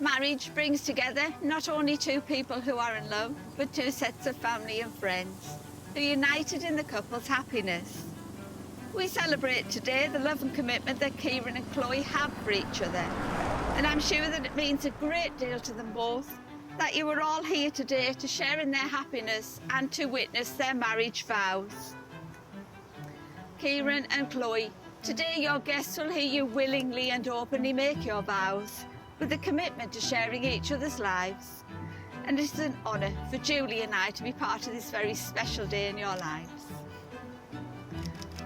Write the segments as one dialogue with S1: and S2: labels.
S1: Marriage brings together not only two people who are in love, but two sets of family and friends who are united in the couple's happiness. We celebrate today the love and commitment that Kieran and Chloe have for each other, and I'm sure that it means a great deal to them both that you are all here today to share in their happiness and to witness their marriage vows. Kieran and Chloe, today your guests will hear you willingly and openly make your vows with a commitment to sharing each other's lives. And it is an honour for Julie and I to be part of this very special day in your lives.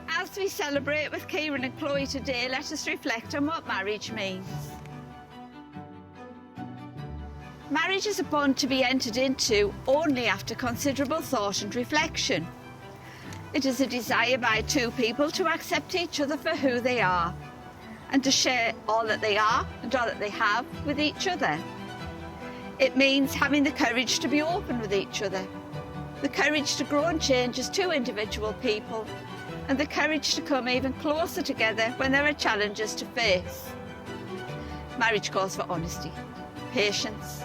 S1: As we celebrate with Kieran and Chloe today, let us reflect on what marriage means. Marriage is a bond to be entered into only after considerable thought and reflection. It is a desire by two people to accept each other for who they are and to share all that they are and all that they have with each other. It means having the courage to be open with each other, the courage to grow and change as two individual people, and the courage to come even closer together when there are challenges to face. Marriage calls for honesty, patience,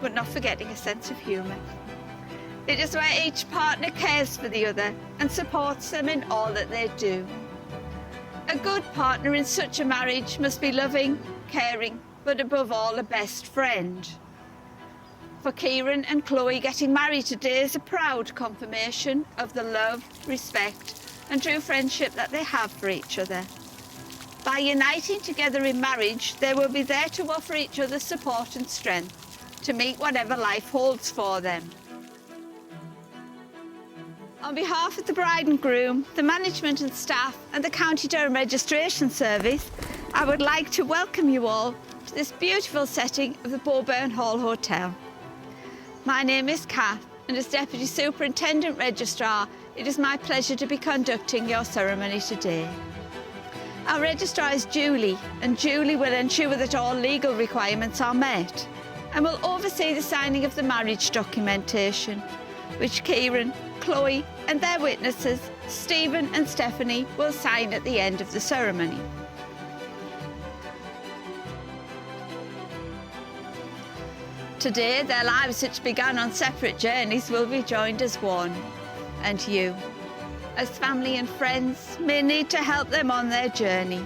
S1: but not forgetting a sense of humour. It is where each partner cares for the other and supports them in all that they do. A good partner in such a marriage must be loving, caring, but above all a best friend. For Kieran and Chloe, getting married today is a proud confirmation of the love, respect and true friendship that they have for each other. By uniting together in marriage, they will be there to offer each other support and strength to meet whatever life holds for them. On behalf of the bride and groom, the management and staff and the County Durham Registration Service, I would like to welcome you all to this beautiful setting of the Bowburn Hall Hotel. My name is Kath, and as Deputy Superintendent Registrar, it is my pleasure to be conducting your ceremony today. Our Registrar is Julie, and Julie will ensure that all legal requirements are met and will oversee the signing of the marriage documentation, which Kieran, Chloe and their witnesses, Stephen and Stephanie, will sign at the end of the ceremony. Today, their lives, which began on separate journeys, will be joined as one, and you, as family and friends, may need to help them on their journey.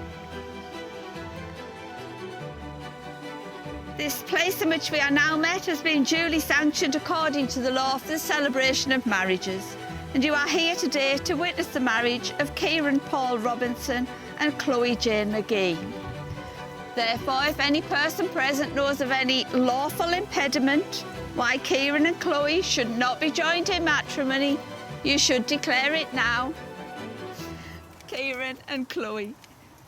S1: This place in which we are now met has been duly sanctioned according to the law for the celebration of marriages, and you are here today to witness the marriage of Kieran Paul Robinson and Chloe Jane McGee. Therefore, if any person present knows of any lawful impediment why Kieran and Chloe should not be joined in matrimony, you should declare it now. Kieran and Chloe,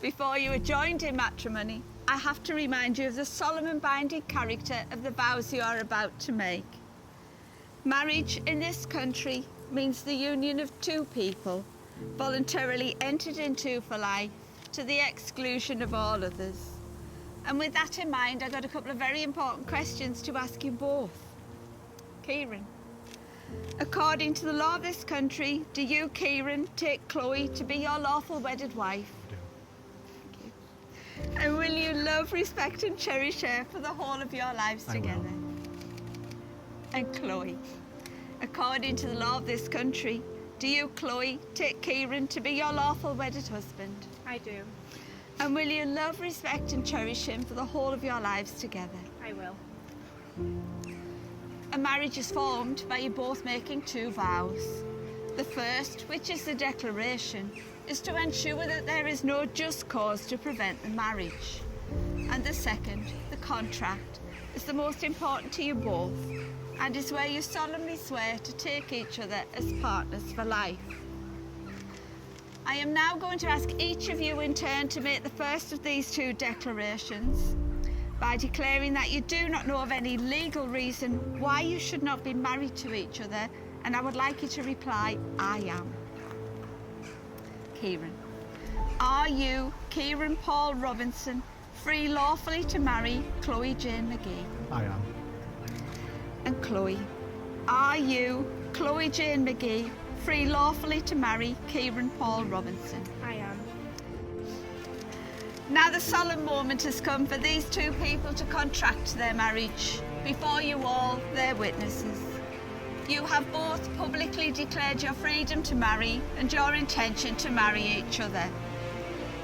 S1: before you are joined in matrimony, I have to remind you of the solemn and binding character of the vows you are about to make. Marriage in this country means the union of two people, voluntarily entered into for life, to the exclusion of all others. And with that in mind, I've got a couple of very important questions to ask you both. Kieran, according to the law of this country, do you, Kieran, take Chloe to be your lawful wedded wife? And will you love, respect and cherish her for the whole of your lives together? And Chloe, according to the law of this country, do you, Chloe, take Kieran to be your lawful wedded husband?
S2: I do.
S1: And will you love, respect and cherish him for the whole of your lives together?
S2: I will.
S1: A marriage is formed by you both making two vows. The first, which is the declaration, is to ensure that there is no just cause to prevent the marriage. And the second, the contract, is the most important to you both and is where you solemnly swear to take each other as partners for life. I am now going to ask each of you in turn to make the first of these two declarations by declaring that you do not know of any legal reason why you should not be married to each other, and I would like you to reply, I am. Kieran, are you, Kieran Paul Robinson, free lawfully to marry Chloe Jane McGee?
S3: I am.
S1: And Chloe, are you, Chloe Jane McGee, free lawfully to marry Kieran Paul Robinson?
S2: I am.
S1: Now the solemn moment has come for these two people to contract their marriage. Before you all, their witnesses. You have both publicly declared your freedom to marry and your intention to marry each other.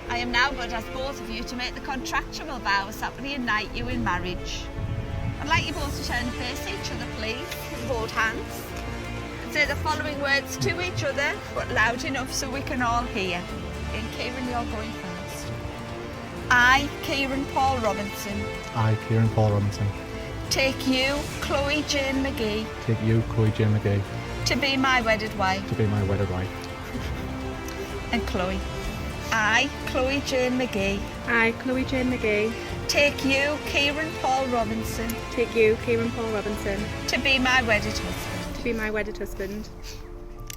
S1: I am now going to ask both of you to make the contractual vows that will unite you in marriage. I'd like you both to turn and face each other, please. Hold hands. And say the following words to each other, but loud enough so we can all hear. And Kieran, you're going first. I, Kieran Paul Robinson.
S2: I, Kieran Paul Robinson.
S1: Take you, Chloe Jane McGee.
S2: Take you, Chloe Jane McGee.
S1: To be my wedded wife.
S2: To be my wedded wife.
S1: And Chloe. I, Chloe Jane McGee.
S3: I, Chloe Jane McGee.
S1: Take you, Kieran Paul Robinson.
S3: Take you, Kieran Paul Robinson.
S1: To be my wedded husband.
S3: To be my wedded husband.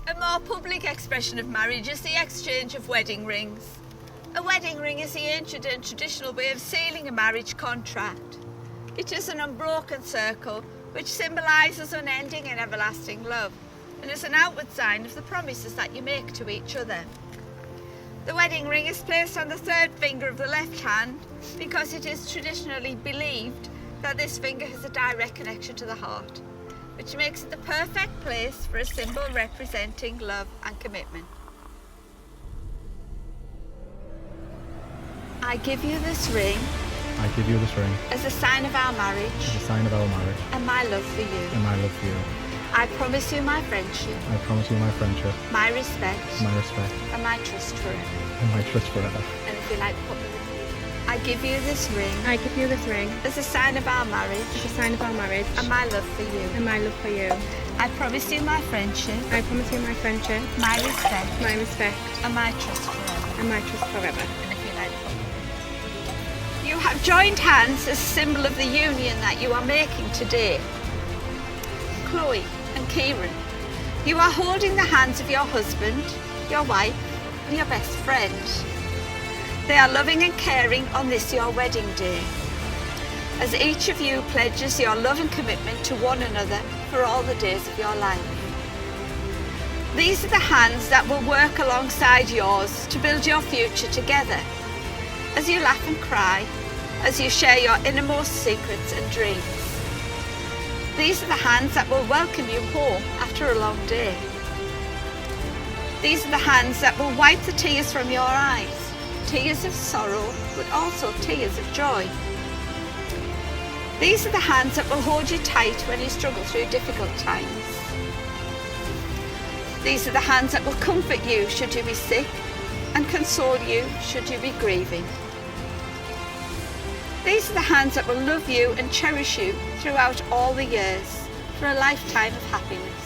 S1: A more public expression of marriage is the exchange of wedding rings. A wedding ring is the ancient and traditional way of sealing a marriage contract. It is an unbroken circle which symbolises unending and everlasting love and is an outward sign of the promises that you make to each other. The wedding ring is placed on the third finger of the left hand because it is traditionally believed that this finger has a direct connection to the heart, which makes it the perfect place for a symbol representing love and commitment. I give you this ring.
S2: I give you this ring
S1: As a sign of our marriage.
S2: as a sign of our marriage
S1: And my love for you.
S2: and my love for you.
S1: I promise you my friendship.
S2: I promise you my friendship,
S1: My respect.
S2: my respect,
S1: And my trust forever.
S2: and my trust forever.
S1: And if you like, put them in. I give you this ring.
S3: I give you this ring
S1: As a sign of our marriage.
S3: as a sign of our marriage
S1: And my love for you.
S3: and my love for you.
S1: I promise you my friendship.
S3: I promise you my friendship,
S1: My respect.
S3: my respect,
S1: And my trust forever.
S3: and my trust forever.
S1: And if you like, put them in. You have joined hands as a symbol of the union that you are making today. Chloe and Kieran, you are holding the hands of your husband, your wife, and your best friend. They are loving and caring on this your wedding day, as each of you pledges your love and commitment to one another for all the days of your life. These are the hands that will work alongside yours to build your future together, as you laugh and cry, as you share your innermost secrets and dreams. These are the hands that will welcome you home after a long day. These are the hands that will wipe the tears from your eyes, tears of sorrow, but also tears of joy. These are the hands that will hold you tight when you struggle through difficult times. These are the hands that will comfort you should you be sick and console you should you be grieving. These are the hands that will love you and cherish you throughout all the years for a lifetime of happiness.